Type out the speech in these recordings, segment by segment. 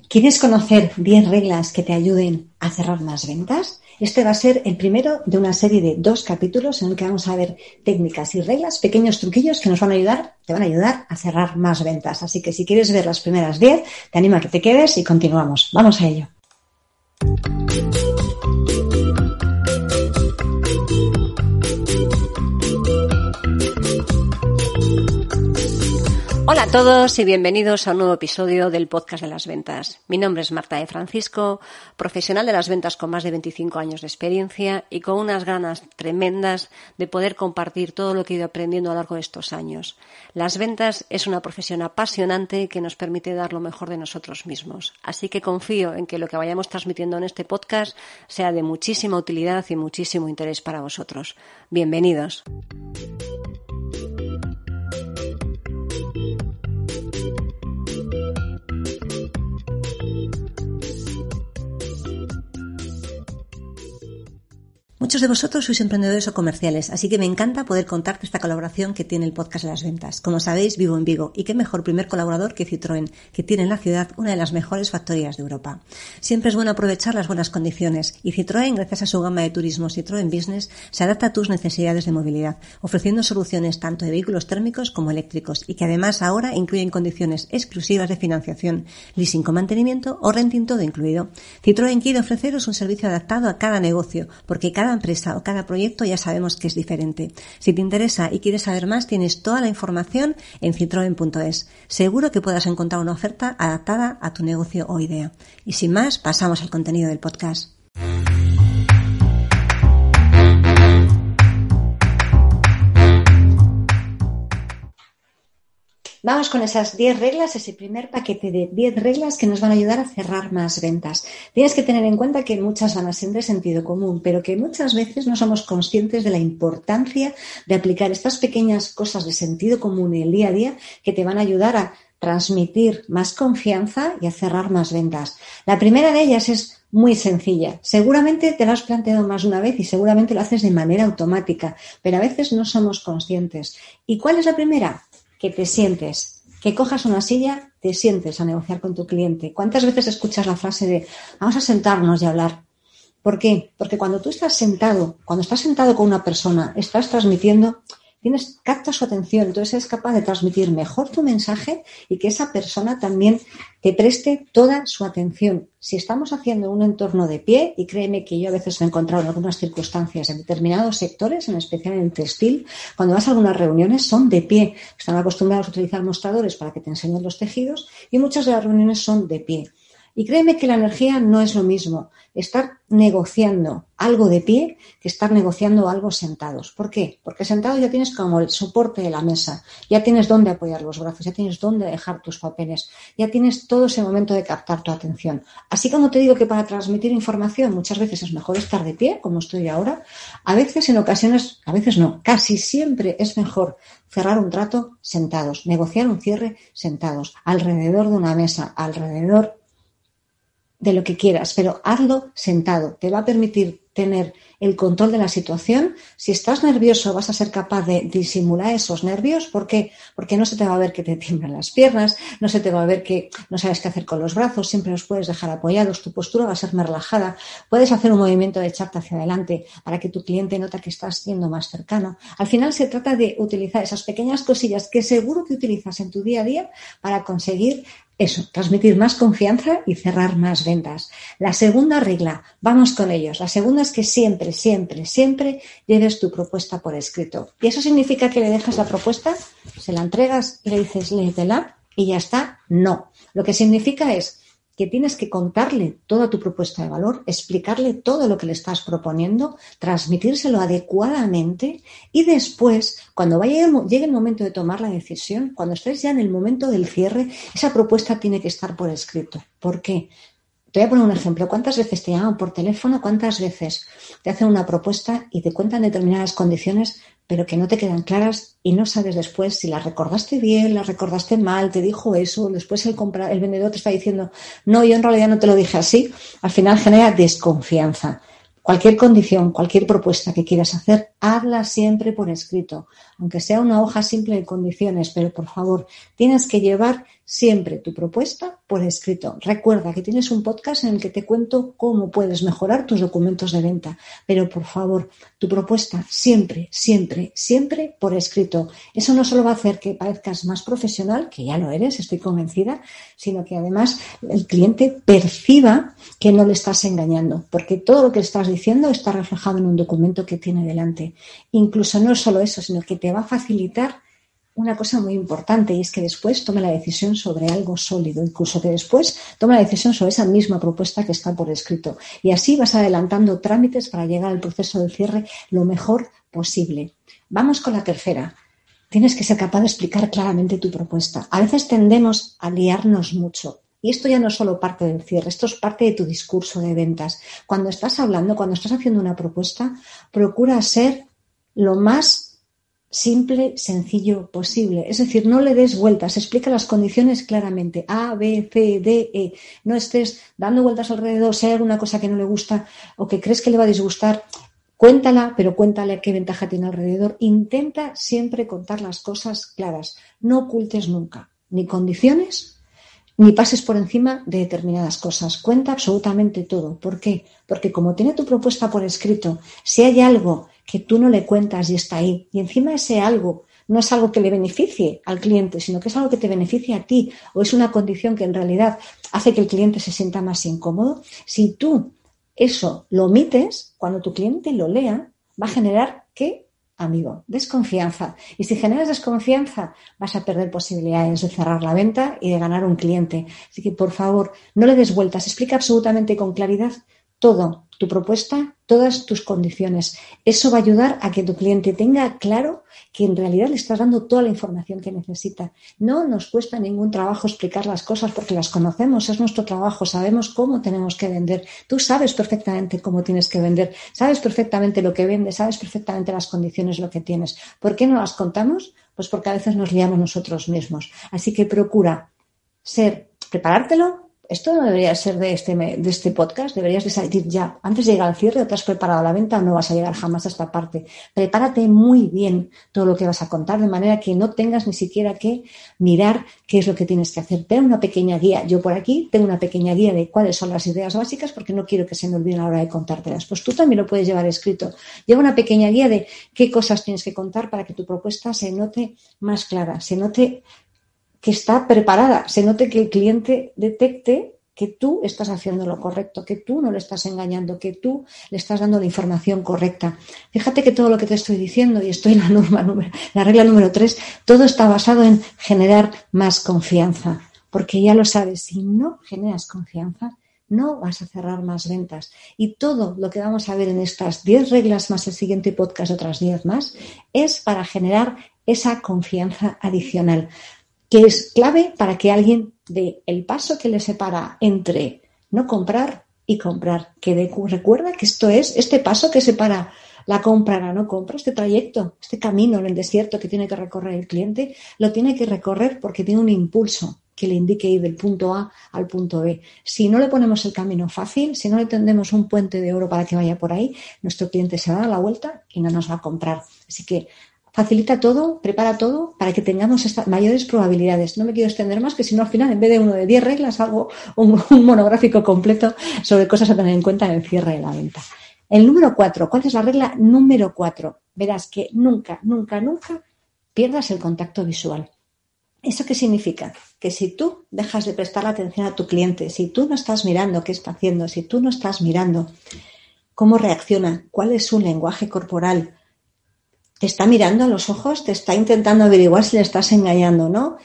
¿Quieres conocer 10 reglas que te ayuden a cerrar más ventas? Este va a ser el primero de una serie de 2 capítulos en el que vamos a ver técnicas y reglas, pequeños truquillos que te van a ayudar a cerrar más ventas. Así que si quieres ver las primeras 10, te animo a que te quedes y continuamos. Vamos a ello. Hola a todos y bienvenidos a un nuevo episodio del podcast de las ventas. Mi nombre es Marta de Francisco, profesional de las ventas con más de 25 años de experiencia y con unas ganas tremendas de poder compartir todo lo que he ido aprendiendo a lo largo de estos años. Las ventas es una profesión apasionante que nos permite dar lo mejor de nosotros mismos. Así que confío en que lo que vayamos transmitiendo en este podcast sea de muchísima utilidad y muchísimo interés para vosotros. Bienvenidos. Muchos de vosotros sois emprendedores o comerciales, así que me encanta poder contarte esta colaboración que tiene el podcast de las ventas. Como sabéis, vivo en Vigo y qué mejor primer colaborador que Citroën, que tiene en la ciudad una de las mejores factorías de Europa. Siempre es bueno aprovechar las buenas condiciones y Citroën, gracias a su gama de turismo Citroën Business, se adapta a tus necesidades de movilidad, ofreciendo soluciones tanto de vehículos térmicos como eléctricos y que además ahora incluyen condiciones exclusivas de financiación, leasing con mantenimiento o renting todo incluido. Citroën quiere ofreceros un servicio adaptado a cada negocio, porque cada empresa o cada proyecto ya sabemos que es diferente. Si te interesa y quieres saber más, tienes toda la información en citroen.es. Seguro que puedas encontrar una oferta adaptada a tu negocio o idea. Y sin más, pasamos al contenido del podcast. Vamos con esas 10 reglas, ese primer paquete de 10 reglas que nos van a ayudar a cerrar más ventas. Tienes que tener en cuenta que muchas van a ser de sentido común, pero que muchas veces no somos conscientes de la importancia de aplicar estas pequeñas cosas de sentido común en el día a día que te van a ayudar a transmitir más confianza y a cerrar más ventas. La primera de ellas es muy sencilla. Seguramente te lo has planteado más de una vez y seguramente lo haces de manera automática, pero a veces no somos conscientes. ¿Y cuál es la primera? Que te sientes, que cojas una silla, te sientes a negociar con tu cliente. ¿Cuántas veces escuchas la frase de vamos a sentarnos y hablar? ¿Por qué? Porque cuando estás sentado con una persona, estás transmitiendo, captas su atención, entonces eres capaz de transmitir mejor tu mensaje y que esa persona también te preste toda su atención. Si estamos haciendo un entorno de pie, y créeme que yo a veces me he encontrado en algunas circunstancias en determinados sectores, en especial en el textil, cuando vas a algunas reuniones son de pie. Están acostumbrados a utilizar mostradores para que te enseñen los tejidos y muchas de las reuniones son de pie. Y créeme que la energía no es lo mismo estar negociando algo de pie que estar negociando algo sentados. ¿Por qué? Porque sentado ya tienes como el soporte de la mesa, ya tienes dónde apoyar los brazos, ya tienes dónde dejar tus papeles, ya tienes todo ese momento de captar tu atención. Así como te digo que para transmitir información muchas veces es mejor estar de pie, como estoy ahora, a veces en ocasiones, a veces no, casi siempre es mejor cerrar un trato sentados, negociar un cierre sentados, alrededor de una mesa, alrededor de lo que quieras, pero hazlo sentado. Te va a permitir tener el control de la situación. Si estás nervioso, vas a ser capaz de disimular esos nervios. ¿Por qué? Porque no se te va a ver que te tiemblan las piernas, no se te va a ver que no sabes qué hacer con los brazos, siempre los puedes dejar apoyados, tu postura va a ser más relajada, puedes hacer un movimiento de echarte hacia adelante para que tu cliente note que estás siendo más cercano. Al final se trata de utilizar esas pequeñas cosillas que seguro que utilizas en tu día a día para conseguir eso, transmitir más confianza y cerrar más ventas. La segunda regla, vamos con ellos. La segunda es que siempre lleves tu propuesta por escrito. ¿Y eso significa que le dejas la propuesta, se la entregas y le dices léetela y ya está? No. Lo que significa es que tienes que contarle toda tu propuesta de valor, explicarle todo lo que le estás proponiendo, transmitírselo adecuadamente y después, cuando llegue el momento de tomar la decisión, cuando estés ya en el momento del cierre, esa propuesta tiene que estar por escrito. ¿Por qué? Te voy a poner un ejemplo. ¿Cuántas veces te llaman por teléfono? ¿Cuántas veces te hacen una propuesta y te cuentan determinadas condiciones, pero que no te quedan claras y no sabes después si las recordaste bien, las recordaste mal, te dijo eso, después el vendedor te está diciendo, no, yo en realidad no te lo dije así? Al final genera desconfianza. Cualquier condición, cualquier propuesta que quieras hacer, hazla siempre por escrito, aunque sea una hoja simple de condiciones, pero por favor, tienes que llevar siempre tu propuesta por escrito. Recuerda que tienes un podcast en el que te cuento cómo puedes mejorar tus documentos de venta, pero por favor, tu propuesta siempre, siempre, siempre por escrito. Eso no solo va a hacer que parezcas más profesional, que ya lo eres, estoy convencida, sino que además el cliente perciba que no le estás engañando, porque todo lo que estás diciendo está reflejado en un documento que tiene delante. Incluso no es solo eso, sino que te va a facilitar una cosa muy importante, y es que después tome la decisión sobre algo sólido, incluso que después tome la decisión sobre esa misma propuesta que está por escrito. Y así vas adelantando trámites para llegar al proceso de cierre lo mejor posible. Vamos con la tercera. Tienes que ser capaz de explicar claramente tu propuesta. A veces tendemos a liarnos mucho. Y esto ya no es solo parte del cierre, esto es parte de tu discurso de ventas. Cuando estás hablando, cuando estás haciendo una propuesta, procura ser lo más simple, sencillo posible. Es decir, no le des vueltas, explica las condiciones claramente. A, B, C, D, E. No estés dando vueltas alrededor, si hay alguna cosa que no le gusta o que crees que le va a disgustar, cuéntala, pero cuéntale qué ventaja tiene alrededor. Intenta siempre contar las cosas claras. No ocultes nunca ni condiciones ni pases por encima de determinadas cosas. Cuenta absolutamente todo. ¿Por qué? Porque como tiene tu propuesta por escrito, si hay algo que tú no le cuentas y está ahí, y encima ese algo no es algo que le beneficie al cliente, sino que es algo que te beneficia a ti, o es una condición que en realidad hace que el cliente se sienta más incómodo, si tú eso lo omites, cuando tu cliente lo lea, va a generar, ¿qué? Amigo, desconfianza. Y si generas desconfianza, vas a perder posibilidades de cerrar la venta y de ganar un cliente. Así que, por favor, no le des vueltas. Explica absolutamente con claridad todo, tu propuesta, todas tus condiciones. Eso va a ayudar a que tu cliente tenga claro que en realidad le estás dando toda la información que necesita. No nos cuesta ningún trabajo explicar las cosas porque las conocemos, es nuestro trabajo, sabemos cómo tenemos que vender. Tú sabes perfectamente cómo tienes que vender, sabes perfectamente lo que vendes, sabes perfectamente las condiciones, lo que tienes. ¿Por qué no las contamos? Pues porque a veces nos liamos nosotros mismos. Así que procura preparártelo. Esto no debería ser de este podcast, deberías de salir ya. Antes de llegar al cierre, ¿te has preparado la venta o no vas a llegar jamás a esta parte? Prepárate muy bien todo lo que vas a contar, de manera que no tengas ni siquiera que mirar qué es lo que tienes que hacer. Ten una pequeña guía. Yo por aquí tengo una pequeña guía de cuáles son las ideas básicas porque no quiero que se me olviden a la hora de contártelas. Pues tú también lo puedes llevar escrito. Lleva una pequeña guía de qué cosas tienes que contar para que tu propuesta se note más clara, se note que está preparada, se note que el cliente detecte que tú estás haciendo lo correcto, que tú no le estás engañando, que tú le estás dando la información correcta. Fíjate que todo lo que te estoy diciendo, y estoy en la regla número 3, todo está basado en generar más confianza, porque ya lo sabes, si no generas confianza, no vas a cerrar más ventas. Y todo lo que vamos a ver en estas 10 reglas más el siguiente podcast, otras 10 más, es para generar esa confianza adicional, que es clave para que alguien dé el paso que le separa entre no comprar y comprar. Que recuerda que esto es este paso que separa la compra a la no compra, este trayecto, este camino en el desierto que tiene que recorrer el cliente, lo tiene que recorrer porque tiene un impulso que le indique ir del punto A al punto B. Si no le ponemos el camino fácil, si no le tendemos un puente de oro para que vaya por ahí, nuestro cliente se va a dar la vuelta y no nos va a comprar. Así que facilita todo, prepara todo para que tengamos estas mayores probabilidades. No me quiero extender más, que si no al final en vez de uno de 10 reglas hago un monográfico completo sobre cosas a tener en cuenta en el cierre de la venta. El número 4. ¿Cuál es la regla número 4? Verás que nunca, nunca, nunca pierdas el contacto visual. ¿Eso qué significa? Que si tú dejas de prestar atención a tu cliente, si tú no estás mirando qué está haciendo, si tú no estás mirando cómo reacciona, cuál es su lenguaje corporal, te está mirando a los ojos, te está intentando averiguar si le estás engañando o no,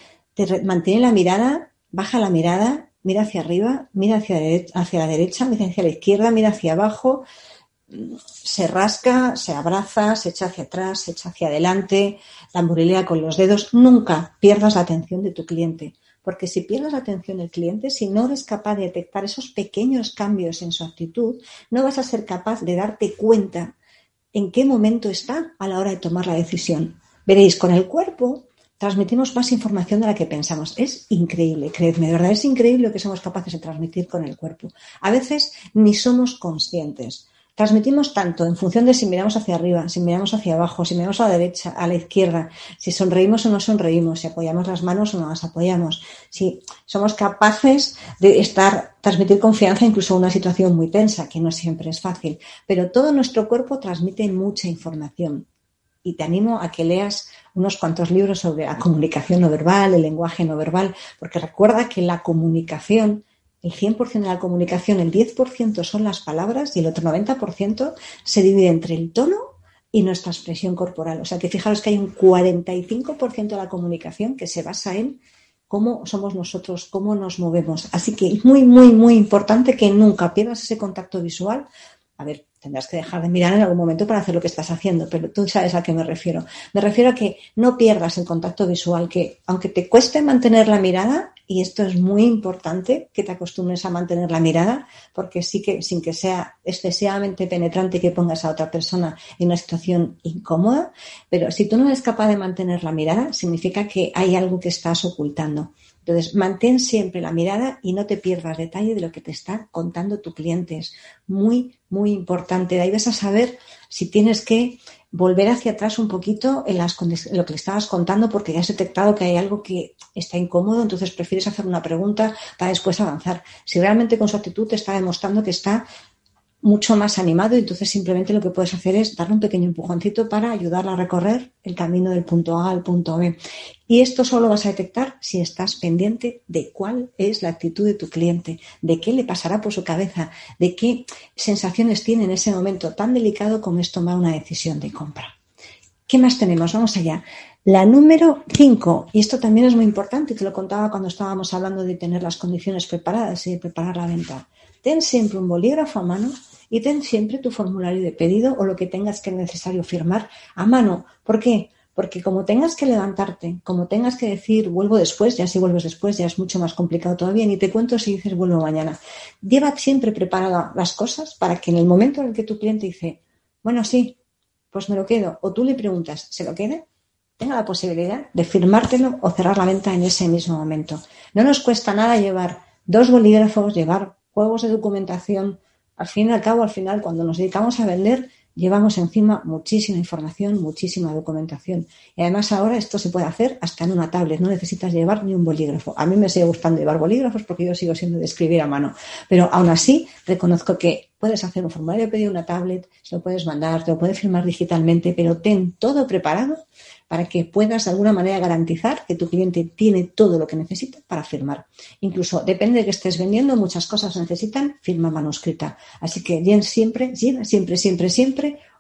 mantiene la mirada, baja la mirada, mira hacia arriba, mira hacia la derecha, mira hacia la izquierda, mira hacia abajo, se rasca, se abraza, se echa hacia atrás, se echa hacia adelante, tamborilea con los dedos. Nunca pierdas la atención de tu cliente, porque si pierdes la atención del cliente, si no eres capaz de detectar esos pequeños cambios en su actitud, no vas a ser capaz de darte cuenta en qué momento está a la hora de tomar la decisión. Veréis, con el cuerpo transmitimos más información de la que pensamos. Es increíble, creedme, de verdad, es increíble lo que somos capaces de transmitir con el cuerpo. A veces ni somos conscientes. Transmitimos tanto en función de si miramos hacia arriba, si miramos hacia abajo, si miramos a la derecha, a la izquierda, si sonreímos o no sonreímos, si apoyamos las manos o no las apoyamos, si somos capaces de transmitir confianza incluso en una situación muy tensa, que no siempre es fácil, pero todo nuestro cuerpo transmite mucha información. Y te animo a que leas unos cuantos libros sobre la comunicación no verbal, el lenguaje no verbal, porque recuerda que la comunicación, el 100% de la comunicación, el 10% son las palabras y el otro 90% se divide entre el tono y nuestra expresión corporal. O sea que fijaros que hay un 45% de la comunicación que se basa en cómo somos nosotros, cómo nos movemos. Así que es muy, muy, muy importante que nunca pierdas ese contacto visual. A ver, tendrás que dejar de mirar en algún momento para hacer lo que estás haciendo, pero tú sabes a qué me refiero. Me refiero a que no pierdas el contacto visual, que aunque te cueste mantener la mirada, y esto es muy importante, que te acostumbres a mantener la mirada, porque sí que sin que sea excesivamente penetrante que pongas a otra persona en una situación incómoda, pero si tú no eres capaz de mantener la mirada, significa que hay algo que estás ocultando. Entonces, mantén siempre la mirada y no te pierdas detalle de lo que te está contando tu cliente. Es muy, muy importante. De ahí vas a saber si tienes que volver hacia atrás un poquito en lo que le estabas contando, porque ya has detectado que hay algo que está incómodo, entonces prefieres hacer una pregunta para después avanzar. Si realmente con su actitud te está demostrando que está mucho más animado, entonces simplemente lo que puedes hacer es darle un pequeño empujoncito para ayudarla a recorrer el camino del punto A al punto B. Y esto solo vas a detectar si estás pendiente de cuál es la actitud de tu cliente, de qué le pasará por su cabeza, de qué sensaciones tiene en ese momento tan delicado como es tomar una decisión de compra. ¿Qué más tenemos? Vamos allá. La número 5, y esto también es muy importante, te lo contaba cuando estábamos hablando de tener las condiciones preparadas y de preparar la venta. Ten siempre un bolígrafo a mano y ten siempre tu formulario de pedido o lo que tengas que necesario firmar a mano. ¿Por qué? Porque como tengas que levantarte, como tengas que decir vuelvo después, ya si vuelves después ya es mucho más complicado todavía, ni te cuento si dices vuelvo mañana. Lleva siempre preparadas las cosas para que en el momento en el que tu cliente dice, bueno, sí, pues me lo quedo, o tú le preguntas, ¿se lo quede?, tenga la posibilidad de firmártelo o cerrar la venta en ese mismo momento. No nos cuesta nada llevar 2 bolígrafos, llevar juegos de documentación. Al fin y al cabo, al final, cuando nos dedicamos a vender, llevamos encima muchísima información, muchísima documentación. Y además ahora esto se puede hacer hasta en una tablet, no necesitas llevar ni un bolígrafo. A mí me sigue gustando llevar bolígrafos porque yo sigo siendo de escribir a mano. Pero aún así, reconozco que puedes hacer un formulario de pedido en una tablet, se lo puedes mandar, te lo puedes firmar digitalmente, pero ten todo preparado para que puedas de alguna manera garantizar que tu cliente tiene todo lo que necesita para firmar. Incluso, depende de que estés vendiendo, muchas cosas necesitan firma manuscrita. Así que lleva siempre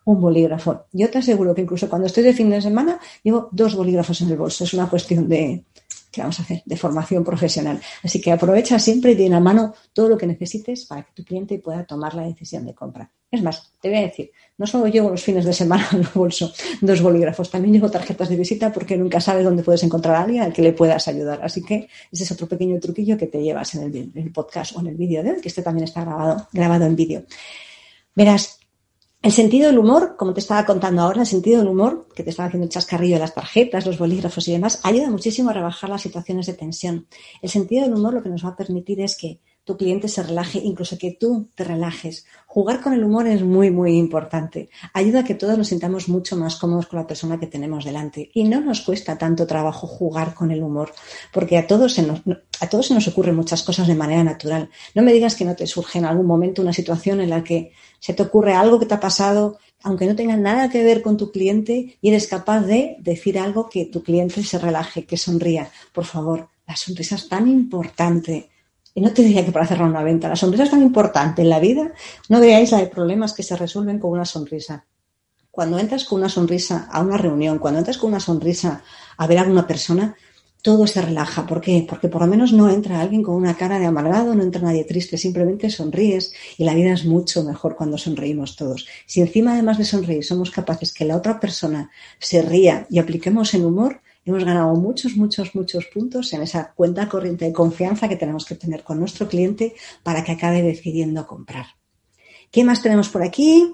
un bolígrafo. Yo te aseguro que incluso cuando estoy de fin de semana llevo 2 bolígrafos en el bolso. Es una cuestión de, ¿qué vamos a hacer?, de formación profesional. Así que aprovecha siempre y ten a mano todo lo que necesites para que tu cliente pueda tomar la decisión de compra. Es más, te voy a decir, no solo llevo los fines de semana en el bolso 2 bolígrafos, también llevo tarjetas de visita porque nunca sabes dónde puedes encontrar a alguien al que le puedas ayudar. Así que ese es otro pequeño truquillo que te llevas en el podcast o en el vídeo de hoy, que este también está grabado en vídeo. Verás, el sentido del humor, como te estaba contando ahora, el sentido del humor, que te estaba haciendo el chascarrillo de las tarjetas, los bolígrafos y demás, ayuda muchísimo a rebajar las situaciones de tensión. El sentido del humor lo que nos va a permitir es que tu cliente se relaje, incluso que tú te relajes. Jugar con el humor es muy, muy importante. Ayuda a que todos nos sintamos mucho más cómodos con la persona que tenemos delante. Y no nos cuesta tanto trabajo jugar con el humor, porque a todos se nos ocurren muchas cosas de manera natural. No me digas que no te surge en algún momento una situación en la que se te ocurre algo que te ha pasado, aunque no tenga nada que ver con tu cliente, y eres capaz de decir algo que tu cliente se relaje, que sonría. Por favor, la sonrisa es tan importante. Y no te diría que para cerrar una venta, la sonrisa es tan importante en la vida. No veáis la de problemas que se resuelven con una sonrisa. Cuando entras con una sonrisa a una reunión, cuando entras con una sonrisa a ver a una persona, todo se relaja. ¿Por qué? Porque por lo menos no entra alguien con una cara de amargado, no entra nadie triste, simplemente sonríes y la vida es mucho mejor cuando sonreímos todos. Si encima, además de sonreír, somos capaces que la otra persona se ría y apliquemos el humor, hemos ganado muchos puntos en esa cuenta corriente de confianza que tenemos que tener con nuestro cliente para que acabe decidiendo comprar. ¿Qué más tenemos por aquí?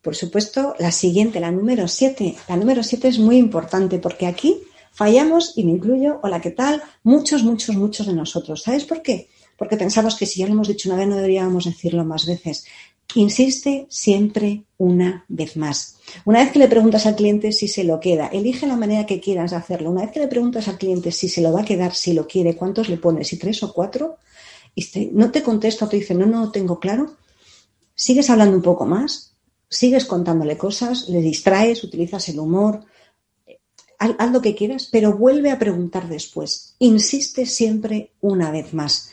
Por supuesto, la siguiente, la número 7. La número 7 es muy importante porque aquí fallamos, y me incluyo, hola, ¿qué tal? Muchos de nosotros. ¿Sabes por qué? Porque pensamos que si ya lo hemos dicho una vez no deberíamos decirlo más veces. Insiste siempre una vez más. Una vez que le preguntas al cliente si se lo queda, elige la manera que quieras hacerlo. Una vez que le preguntas al cliente si se lo va a quedar, si lo quiere, cuántos le pones, si 3 o 4, y no te contesta o te dice no tengo claro, sigues hablando un poco más, sigues contándole cosas, le distraes, utilizas el humor, haz lo que quieras, pero vuelve a preguntar después. Insiste siempre una vez más.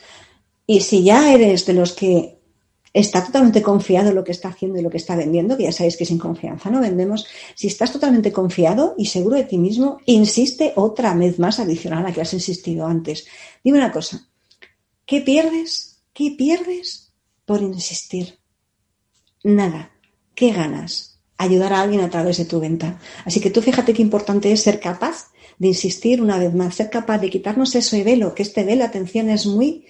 Y si ya eres de los que está totalmente confiado en lo que está haciendo y lo que está vendiendo, que ya sabéis que sin confianza no vendemos, si estás totalmente confiado y seguro de ti mismo, insiste otra vez más adicional a la que has insistido antes. Dime una cosa, ¿qué pierdes? ¿Qué pierdes por insistir? Nada. ¿Qué ganas? Ayudar a alguien a través de tu venta. Así que tú fíjate qué importante es ser capaz de insistir una vez más, ser capaz de quitarnos ese velo, que este velo, atención, es muy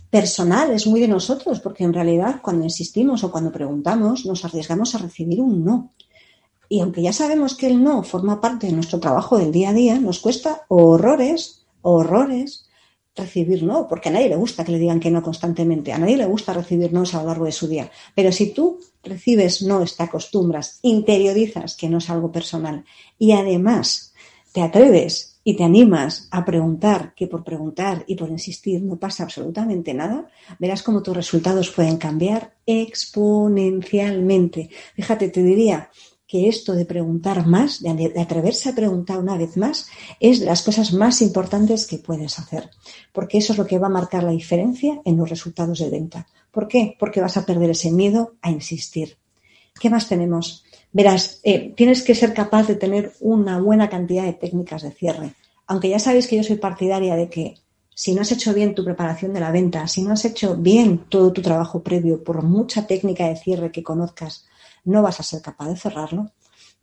personal, es muy de nosotros, porque en realidad cuando insistimos o cuando preguntamos nos arriesgamos a recibir un no. Y aunque ya sabemos que el no forma parte de nuestro trabajo del día a día, nos cuesta horrores recibir no, porque a nadie le gusta que le digan que no constantemente, a nadie le gusta recibir no a lo largo de su día. Pero si tú recibes no, te acostumbras, interiorizas que no es algo personal y además te atreves y te animas a preguntar, que por preguntar y por insistir no pasa absolutamente nada, verás cómo tus resultados pueden cambiar exponencialmente. Fíjate, te diría que esto de preguntar más, de atreverse a preguntar una vez más, es de las cosas más importantes que puedes hacer, porque eso es lo que va a marcar la diferencia en los resultados de venta. ¿Por qué? Porque vas a perder ese miedo a insistir. ¿Qué más tenemos? Verás, tienes que ser capaz de tener una buena cantidad de técnicas de cierre. Aunque ya sabéis que yo soy partidaria de que si no has hecho bien tu preparación de la venta, si no has hecho bien todo tu trabajo previo, por mucha técnica de cierre que conozcas, no vas a ser capaz de cerrarlo.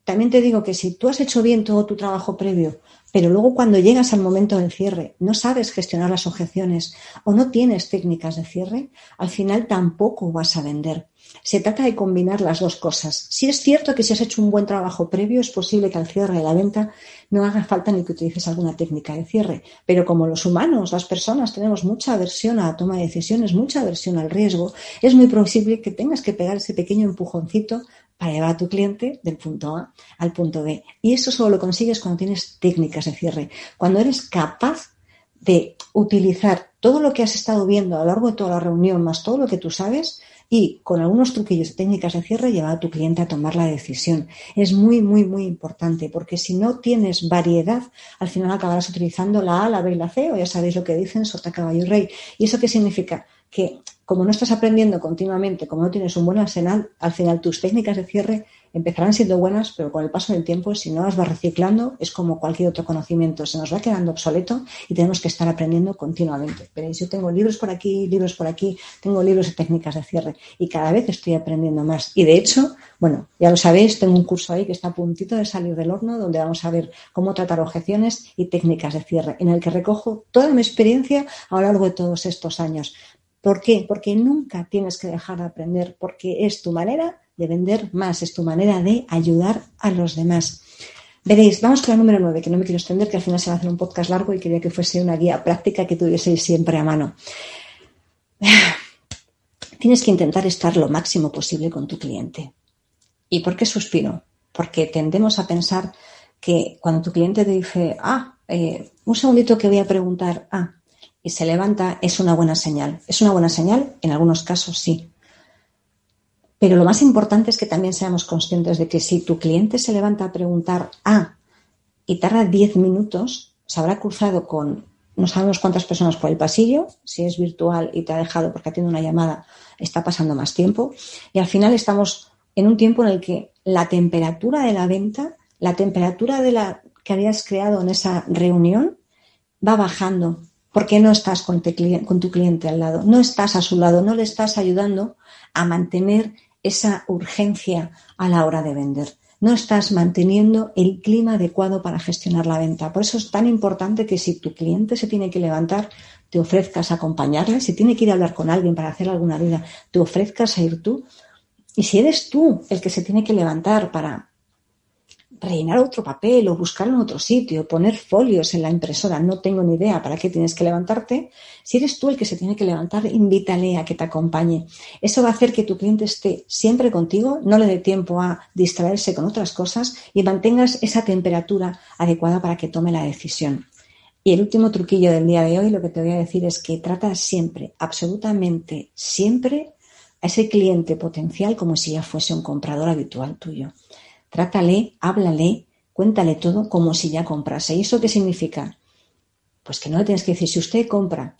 También te digo que si tú has hecho bien todo tu trabajo previo, pero luego cuando llegas al momento del cierre no sabes gestionar las objeciones o no tienes técnicas de cierre, al final tampoco vas a vender. Se trata de combinar las dos cosas. Sí es cierto que si has hecho un buen trabajo previo, es posible que al cierre de la venta no haga falta ni que utilices alguna técnica de cierre. Pero como los humanos, las personas, tenemos mucha aversión a la toma de decisiones, mucha aversión al riesgo, es muy posible que tengas que pegar ese pequeño empujoncito para llevar a tu cliente del punto A al punto B. Y eso solo lo consigues cuando tienes técnicas de cierre, cuando eres capaz de utilizar todo lo que has estado viendo a lo largo de toda la reunión, más todo lo que tú sabes, y con algunos truquillos y técnicas de cierre llevar a tu cliente a tomar la decisión. Es muy, muy, muy importante, porque si no tienes variedad, al final acabarás utilizando la A, la B y la C, o ya sabéis lo que dicen, sota, caballo y rey. ¿Y eso qué significa? Que como no estás aprendiendo continuamente, como no tienes un buen arsenal, al final tus técnicas de cierre empezarán siendo buenas, pero con el paso del tiempo, si no las vas reciclando, es como cualquier otro conocimiento, se nos va quedando obsoleto y tenemos que estar aprendiendo continuamente. Veréis, yo tengo libros por aquí, tengo libros de técnicas de cierre y cada vez estoy aprendiendo más. Y de hecho, bueno, ya lo sabéis, tengo un curso ahí que está a puntito de salir del horno, donde vamos a ver cómo tratar objeciones y técnicas de cierre, en el que recojo toda mi experiencia a lo largo de todos estos años. ¿Por qué? Porque nunca tienes que dejar de aprender, porque es tu manera de vender más, es tu manera de ayudar a los demás. Veréis, vamos con la número 9, que no me quiero extender, que al final se va a hacer un podcast largo y quería que fuese una guía práctica que tuvieseis siempre a mano. Tienes que intentar estar lo máximo posible con tu cliente. ¿Y por qué suspiro? Porque tendemos a pensar que cuando tu cliente te dice, un segundito que voy a preguntar, y se levanta, es una buena señal. ¿Es una buena señal? En algunos casos sí. Pero lo más importante es que también seamos conscientes de que si tu cliente se levanta a preguntar y tarda 10 minutos, se habrá cruzado con no sabemos cuántas personas por el pasillo, si es virtual y te ha dejado porque atiende una llamada, está pasando más tiempo. Y al final estamos en un tiempo en el que la temperatura de la venta, la temperatura de la que habías creado en esa reunión va bajando. Porque no estás con tu cliente al lado, no estás a su lado, no le estás ayudando a mantener esa urgencia a la hora de vender. No estás manteniendo el clima adecuado para gestionar la venta. Por eso es tan importante que si tu cliente se tiene que levantar, te ofrezcas a acompañarle. Si tiene que ir a hablar con alguien para hacer alguna duda, te ofrezcas a ir tú. Y si eres tú el que se tiene que levantar para rellenar otro papel o buscarlo en otro sitio, poner folios en la impresora, no tengo ni idea para qué tienes que levantarte. Si eres tú el que se tiene que levantar, invítale a que te acompañe. Eso va a hacer que tu cliente esté siempre contigo, no le dé tiempo a distraerse con otras cosas y mantengas esa temperatura adecuada para que tome la decisión. Y el último truquillo del día de hoy, lo que te voy a decir es que trata siempre, absolutamente siempre, a ese cliente potencial como si ya fuese un comprador habitual tuyo. Trátale, háblale, cuéntale todo como si ya comprase. ¿Y eso qué significa? Pues que no le tienes que decir, si usted compra,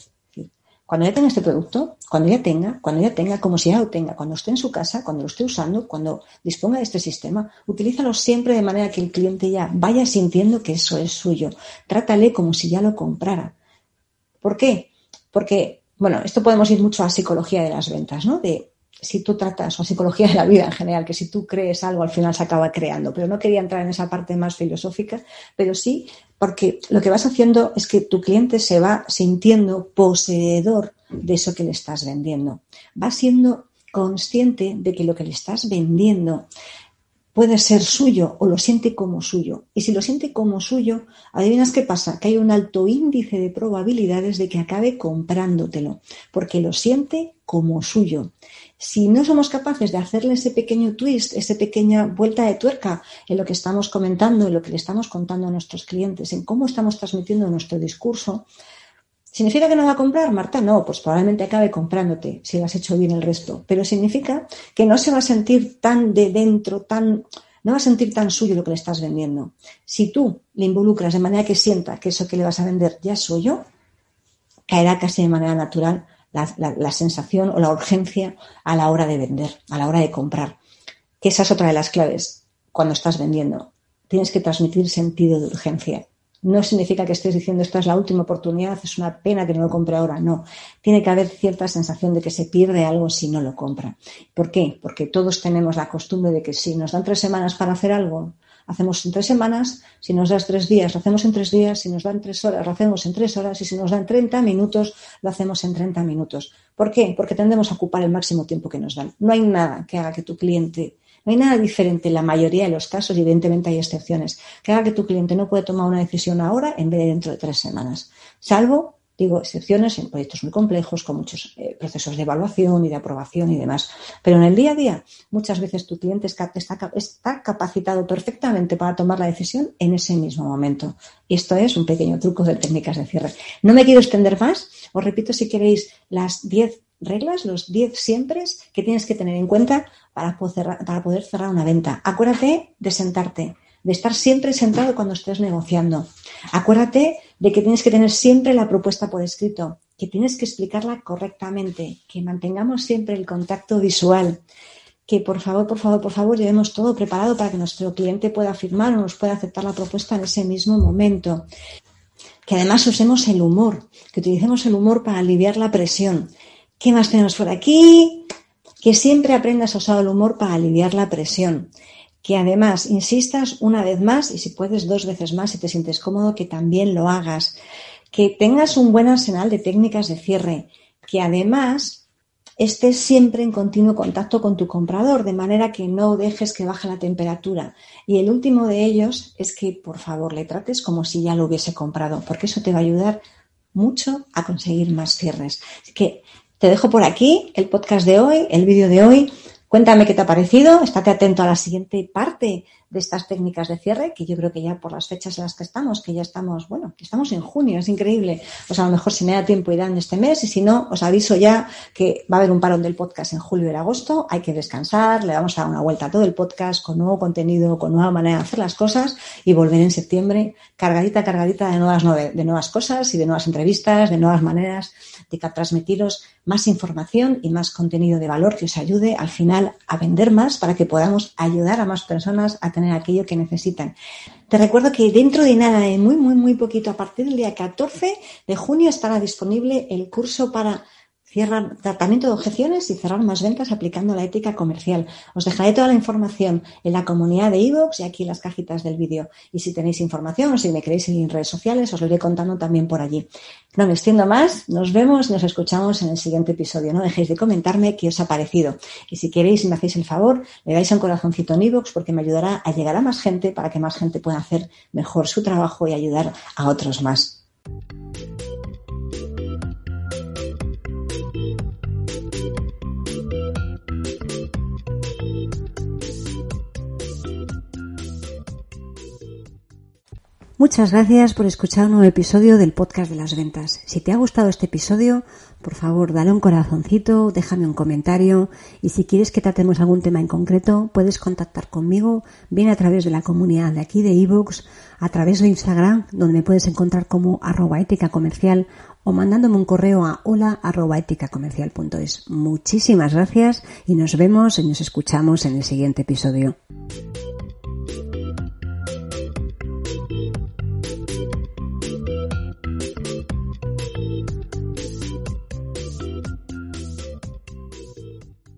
cuando ya tenga este producto, cuando ya tenga, como si ya lo tenga, cuando esté en su casa, cuando lo esté usando, cuando disponga de este sistema, utilízalo siempre de manera que el cliente ya vaya sintiendo que eso es suyo. Trátale como si ya lo comprara. ¿Por qué? Porque, bueno, esto podemos ir mucho a psicología de las ventas, ¿no? De si tú tratas, o psicología de la vida en general, que si tú crees algo al final se acaba creando, pero no quería entrar en esa parte más filosófica, pero sí porque lo que vas haciendo es que tu cliente se va sintiendo poseedor de eso que le estás vendiendo, va siendo consciente de que lo que le estás vendiendo puede ser suyo o lo siente como suyo. Y si lo siente como suyo, ¿adivinas qué pasa? Que hay un alto índice de probabilidades de que acabe comprándotelo, porque lo siente como suyo. Si no somos capaces de hacerle ese pequeño twist, esa pequeña vuelta de tuerca en lo que estamos comentando, en lo que le estamos contando a nuestros clientes, en cómo estamos transmitiendo nuestro discurso, ¿significa que no va a comprar, Marta? No, pues probablemente acabe comprándote si lo has hecho bien el resto. Pero significa que no se va a sentir tan de dentro, no va a sentir tan suyo lo que le estás vendiendo. Si tú le involucras de manera que sienta que eso que le vas a vender ya es suyo, caerá casi de manera natural la sensación o la urgencia a la hora de vender, a la hora de comprar. Que esa es otra de las claves cuando estás vendiendo. Tienes que transmitir sentido de urgencia. No significa que estés diciendo esta es la última oportunidad, es una pena que no lo compre ahora. No, tiene que haber cierta sensación de que se pierde algo si no lo compra. ¿Por qué? Porque todos tenemos la costumbre de que si nos dan 3 semanas para hacer algo, hacemos en 3 semanas, si nos das 3 días, lo hacemos en 3 días, si nos dan 3 horas, lo hacemos en 3 horas y si nos dan 30 minutos, lo hacemos en 30 minutos. ¿Por qué? Porque tendemos a ocupar el máximo tiempo que nos dan. No hay nada que haga que tu cliente... No hay nada diferente en la mayoría de los casos, y evidentemente hay excepciones, que haga que tu cliente no pueda tomar una decisión ahora en vez de dentro de 3 semanas. Salvo, digo, excepciones en proyectos muy complejos, con muchos procesos de evaluación y de aprobación y demás. Pero en el día a día, muchas veces tu cliente está capacitado perfectamente para tomar la decisión en ese mismo momento. Y esto es un pequeño truco de técnicas de cierre. No me quiero extender más. Os repito, si queréis, las 10 reglas, los 10 siempres que tienes que tener en cuenta para poder cerrar una venta. Acuérdate de sentarte, de estar siempre sentado cuando estés negociando. Acuérdate de que tienes que tener siempre la propuesta por escrito, que tienes que explicarla correctamente, que mantengamos siempre el contacto visual, que por favor llevemos todo preparado para que nuestro cliente pueda firmar o nos pueda aceptar la propuesta en ese mismo momento. Que además usemos el humor, que utilicemos el humor para aliviar la presión. ¿Qué más tenemos por aquí? Que siempre aprendas a usar el humor para aliviar la presión. Que además insistas una vez más y si puedes 2 veces más si te sientes cómodo, que también lo hagas. Que tengas un buen arsenal de técnicas de cierre. Que además estés siempre en continuo contacto con tu comprador, de manera que no dejes que baje la temperatura. Y el último de ellos es que, por favor, le trates como si ya lo hubiese comprado, porque eso te va a ayudar mucho a conseguir más cierres. Así que te dejo por aquí el podcast de hoy, el vídeo de hoy. Cuéntame qué te ha parecido. Estate atento a la siguiente parte de estas técnicas de cierre, que yo creo que ya por las fechas en las que estamos, que ya estamos, bueno, que estamos en junio, es increíble. Pues a lo mejor si me da tiempo irán este mes y si no, os aviso ya que va a haber un parón del podcast en julio y agosto. Hay que descansar, le vamos a dar una vuelta a todo el podcast con nuevo contenido, con nueva manera de hacer las cosas y volver en septiembre cargadita de nuevas cosas y de nuevas entrevistas, de nuevas maneras de transmitiros más información y más contenido de valor que os ayude al final a vender más para que podamos ayudar a más personas a tener aquello que necesitan. Te recuerdo que dentro de nada, en muy poquito, a partir del día 14 de junio estará disponible el curso para tratamiento de objeciones y cerrar más ventas aplicando la ética comercial. Os dejaré toda la información en la comunidad de iVoox y aquí en las cajitas del vídeo. Y si tenéis información o si me queréis en redes sociales, os lo iré contando también por allí. No me extiendo más, nos vemos, nos escuchamos en el siguiente episodio. No dejéis de comentarme qué os ha parecido. Y si queréis y me hacéis el favor, le dais un corazoncito en iVoox porque me ayudará a llegar a más gente para que más gente pueda hacer mejor su trabajo y ayudar a otros más. Muchas gracias por escuchar un nuevo episodio del podcast de las ventas. Si te ha gustado este episodio, por favor, dale un corazoncito, déjame un comentario y si quieres que tratemos algún tema en concreto, puedes contactar conmigo bien a través de la comunidad de aquí de iVoox, a través de Instagram, donde me puedes encontrar como @eticacomercial o mandándome un correo a hola@eticacomercial.es. Muchísimas gracias y nos vemos y nos escuchamos en el siguiente episodio.